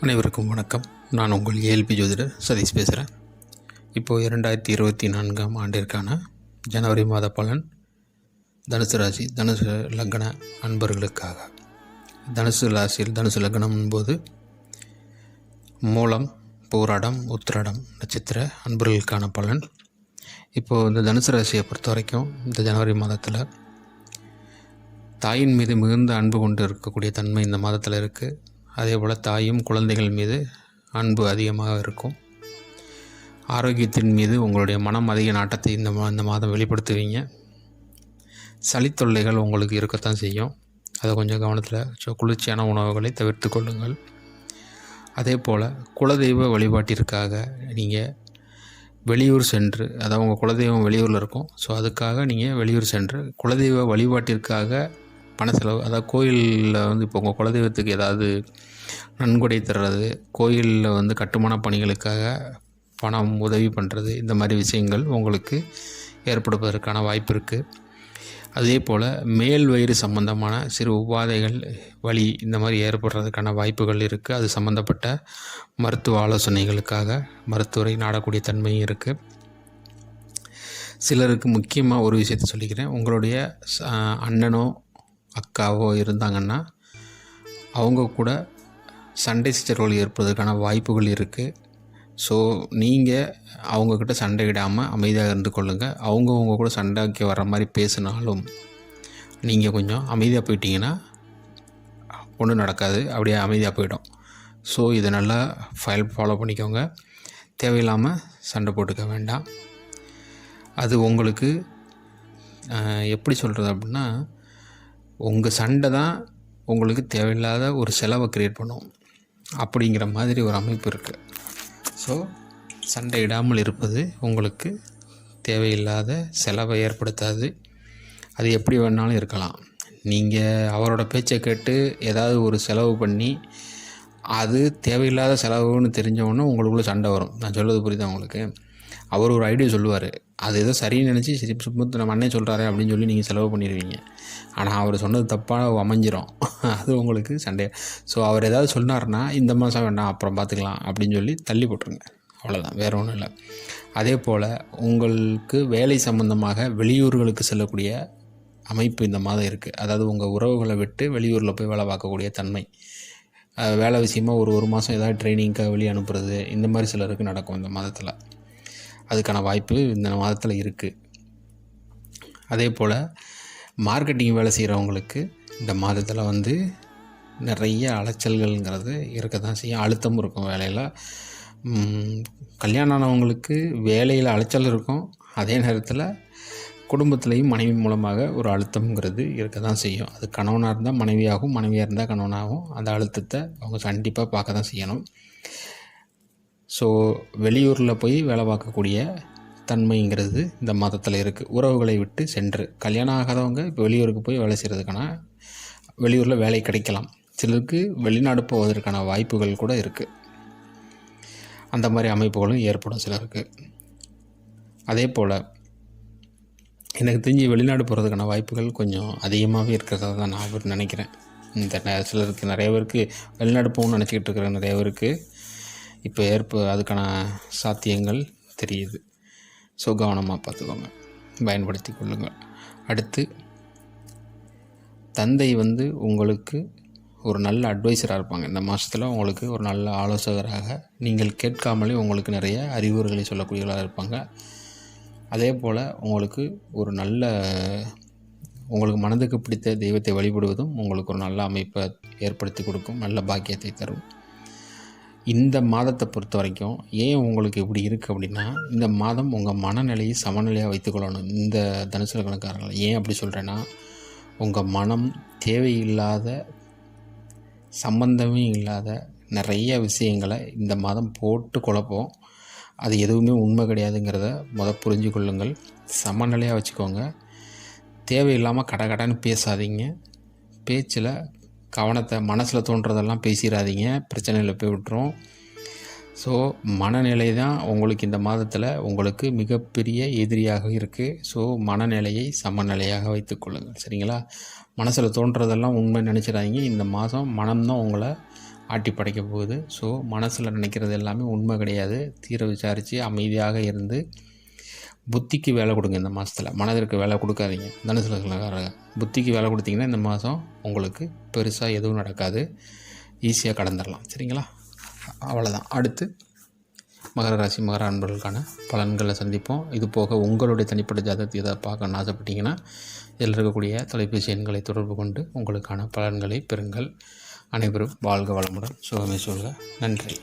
அனைவருக்கும் வணக்கம். நான் உங்கள் ஏஎல்பி ஜோதிடர் சதீஷ் பேசுகிறேன். இப்போது 2024ஆம் ஆண்டிற்கான ஜனவரி மாத பலன் தனுசு ராசி தனுசு லக்ன அன்பர்களுக்காக. தனுசு ராசியில் தனுசு லக்னம் என்பது மூலம், பூராடம், உத்திராடம் நட்சத்திர அன்பர்களுக்கான பலன். இப்போது இந்த தனுசு ராசியை பொறுத்த வரைக்கும் இந்த ஜனவரி மாதத்தில் தாயின் மீது மிகுந்த அன்பு கொண்டு இருக்கக்கூடிய தன்மை இந்த மாதத்தில் இருக்குது. அதே போல் தாயும் குழந்தைகள் மீது அன்பு அதிகமாக இருக்கும். ஆரோக்கியத்தின் மீது உங்களுடைய மனம் அதிக நாட்டத்தை இந்த மாதம் வெளிப்படுத்துவீங்க. சளித்தொல்லைகள் உங்களுக்கு இருக்கத்தான் செய்யும். அதை கொஞ்சம் கவனத்தில் குளிர்ச்சியான உணவுகளை தவிர்த்து கொள்ளுங்கள். அதே போல் குலதெய்வ வழிபாட்டிற்காக நீங்கள் வெளியூர் சென்று, அதாவது உங்கள் குலதெய்வம் வெளியூரில் இருக்கும், ஸோ அதுக்காக நீங்கள் வெளியூர் சென்று குலதெய்வ வழிபாட்டிற்காக பண செலவு, அதாவது கோயிலில் இப்போ உங்கள் குலதெய்வத்துக்கு ஏதாவது நன்கொடை தர்றது, கோயிலில் கட்டுமான பணிகளுக்காக பணம் உதவி பண்ணுறது, இந்த மாதிரி விஷயங்கள் உங்களுக்கு ஏற்படுவதற்கான வாய்ப்பு இருக்குது. அதே போல் மேல் வயிறு சம்பந்தமான சிறு உபாதைகள், வலி, இந்த மாதிரி ஏற்படுறதுக்கான வாய்ப்புகள் இருக்குது. அது சம்மந்தப்பட்ட மருத்துவ ஆலோசனைகளுக்காக மருத்துவரை நாடக்கூடிய தன்மையும் இருக்குது. சிலருக்கு முக்கியமாக ஒரு விஷயத்தை சொல்லிக்கிறேன். உங்களுடைய அண்ணனோ அக்காவோ இருந்தாங்கன்னா அவங்க கூட சண்டை சச்சரவுகள் ஏற்படுவதற்கான வாய்ப்புகள் இருக்குது. ஸோ நீங்கள் அவங்கக்கிட்ட சண்டையிடாமல் அமைதியாக இருந்து கொள்ளுங்கள். அவங்க கூட சண்டைக்கு வர மாதிரி பேசினாலும் நீங்கள் கொஞ்சம் அமைதியாக போயிட்டீங்கன்னா ஒன்றும் நடக்காது, அப்படியே அமைதியாக போயிடும். ஸோ இதை நல்லா ஃபாலோ பண்ணிக்கோங்க. தேவையில்லாமல் சண்டை போட்டுக்க வேண்டாம். அது உங்களுக்கு எப்படி சொல்கிறது அப்படின்னா, உங்கள் சண்டை தான் உங்களுக்கு தேவையில்லாத ஒரு செலவை க்ரியேட் பண்ணும், அப்படிங்கிற மாதிரி ஒரு அமைப்பு இருக்குது. ஸோ சண்டையிடாமல் இருப்பது உங்களுக்கு தேவையில்லாத செலவை ஏற்படுத்தாது. அது எப்படி வேணாலும் இருக்கலாம். நீங்கள் அவரோட பேச்சை கேட்டு ஏதாவது ஒரு செலவு பண்ணி அது தேவையில்லாத செலவுன்னு தெரிஞ்சவொன்னே உங்களுக்குள்ளே சண்டை வரும். நான் சொல்கிறது புரியுதா உங்களுக்கு? அவர் ஒரு ஐடியா சொல்லுவார், அது ஏதோ சரின்னு நினச்சி சரி சுமத்து நம்ம அண்ணன் சொல்கிறாரு அப்படின்னு சொல்லி நீங்கள் செலவு பண்ணிடுவீங்க. ஆனால் அவர் சொன்னது தப்பாக அமைஞ்சிரும், அது உங்களுக்கு சண்டை. ஸோ அவர் ஏதாவது சொன்னார்னா இந்த மாதம் வேண்டாம் அப்புறம் பார்த்துக்கலாம் அப்படின்னு சொல்லி தள்ளி போட்டுருங்க. அவ்வளோதான், வேறு ஒன்றும் இல்லை. அதே போல் உங்களுக்கு வேலை சம்பந்தமாக வெளியூர்களுக்கு செல்லக்கூடிய அமைப்பு இந்த மாதம் இருக்குது. அதாவது உங்கள் உறவுகளை விட்டு வெளியூரில் போய் வேலை பார்க்கக்கூடிய தன்மை, வேலை விஷயமாக ஒரு மாதம் ஏதாவது ட்ரைனிங்காக வெளியே அனுப்புறது, இந்த மாதிரி சிலருக்கு நடக்கும் இந்த மாதத்தில். அதுக்கான வாய்ப்பு இந்த மாதத்தில் இருக்குது. அதே போல் மார்க்கெட்டிங் வேலை செய்கிறவங்களுக்கு இந்த மாதத்தில் நிறைய அலைச்சல்கள்ங்கிறது இருக்க தான் செய்யும். அழுத்தமும் இருக்கும் வேலையில். கல்யாணம் ஆனவங்களுக்கு வேலையில் அலைச்சல் இருக்கும். அதே நேரத்தில் குடும்பத்துலேயும் மனைவி மூலமாக ஒரு அழுத்தம்ங்கிறது இருக்க தான் செய்யும். அது கணவனாக இருந்தால் மனைவியாகவும், மனைவியாக இருந்தால் கணவனாகவும் அந்த அழுத்தத்தை அவங்க கண்டிப்பாக பார்க்க தான் செய்யணும். ஸோ வெளியூரில் போய் வேலை பார்க்கக்கூடிய தன்மைங்கிறது இந்த மாதத்தில் இருக்குது. உறவுகளை விட்டு சென்று கல்யாணம் ஆகாதவங்க இப்போ வெளியூருக்கு போய் வேலை செய்கிறதுக்கான, வெளியூரில் வேலை கிடைக்கலாம். சிலருக்கு வெளிநாடு போவதற்கான வாய்ப்புகள் கூட இருக்குது. அந்த மாதிரி அமைப்புகளும் ஏற்படும் சிலருக்கு. அதே போல் எனக்கு தெரிஞ்சு வெளிநாடு போகிறதுக்கான வாய்ப்புகள் கொஞ்சம் அதிகமாகவே இருக்கிறதா தான் நான் நினைக்கிறேன். இந்த சிலருக்கு, நிறைய பேருக்கு வெளிநாடு போகணும்னு நினச்சிக்கிட்டு இருக்கிற நிறைய பேருக்கு இப்போ அதுக்கான சாத்தியங்கள் தெரியுது. ஸோ கவனமாக பார்த்துக்கோங்க, பயன்படுத்தி கொள்ளுங்கள். அடுத்து தந்தை உங்களுக்கு ஒரு நல்ல அட்வைஸராக இருப்பாங்க. இந்த மாதத்தில் உங்களுக்கு ஒரு நல்ல ஆலோசகராக, நீங்கள் கேட்காமலே உங்களுக்கு நிறைய அறிவுரைகளை சொல்லக்கூடியவர்களாக இருப்பாங்க. அதே போல் உங்களுக்கு ஒரு நல்ல, உங்களுக்கு மனதுக்கு பிடித்த தெய்வத்தை வழிபடுவதும் உங்களுக்கு ஒரு நல்ல அமைப்பை ஏற்படுத்தி கொடுக்கும், நல்ல பாக்கியத்தை தரும். இந்த மாதத்தை பொறுத்த வரைக்கும் ஏன் உங்களுக்கு இப்படி இருக்குது அப்படின்னா, இந்த மாதம் உங்கள் மனநிலையை சமநிலையாக வைத்துக்கொள்ளணும். இந்த தனுசு லக்னக்காரர்கள் ஏன் அப்படி சொல்கிறேன்னா, உங்கள் மனம் தேவையில்லாத, சம்பந்தமே இல்லாத நிறைய விஷயங்களை இந்த மாதம் போட்டு குழப்பம். அது எதுவுமே உண்மை கிடையாதுங்கிறத புரிஞ்சு கொள்ளுங்கள். சமநிலையாக வச்சுக்கோங்க. தேவையில்லாமல் கடன்னு பேசாதீங்க. பேச்சில் கவனத்தை, மனசில் தோன்றதெல்லாம் பேசிடாதீங்க, பிரச்சனையில் போய் விட்டுரும். ஸோ மனநிலை தான் உங்களுக்கு இந்த மாதத்தில் உங்களுக்கு மிகப்பெரிய எதிரியாக இருக்குது. ஸோ மனநிலையை சமநிலையாக வைத்துக்கொள்ளுங்கள், சரிங்களா? மனசில் தோன்றதெல்லாம் உண்மை நினச்சிடாதீங்க. இந்த மாதம் மனம்தான் உங்களை ஆட்டி படைக்க போகுது. ஸோ மனசில் நினைக்கிறது எல்லாமே உண்மை கிடையாது. தீர விசாரித்து அமைதியாக இருந்து புத்திக்கு வேலை கொடுங்க. இந்த மாதத்தில் மனதிற்கு வேலை கொடுக்காதீங்க. தனுசு லக்னக்காரங்க புத்திக்கு வேலை கொடுத்தீங்கன்னா இந்த மாதம் உங்களுக்கு பெருசாக எதுவும் நடக்காது. ஈஸியாக கடந்துடலாம். சரிங்களா? அவ்வளோதான். அடுத்து மகர ராசி மகர அன்பர்களுக்கான பலன்களை சந்திப்போம். இது போக உங்களுடைய தனிப்பட்ட ஜாதகத்தை இதை பார்க்கணுன்னு ஆசைப்பட்டீங்கன்னா இதில் இருக்கக்கூடிய தொலைபேசி எண்களை தொடர்பு கொண்டு உங்களுக்கான பலன்களை பெறுங்கள். அனைவரும் வாழ்க வளமுடன். சுகமே சொல்க. நன்றி.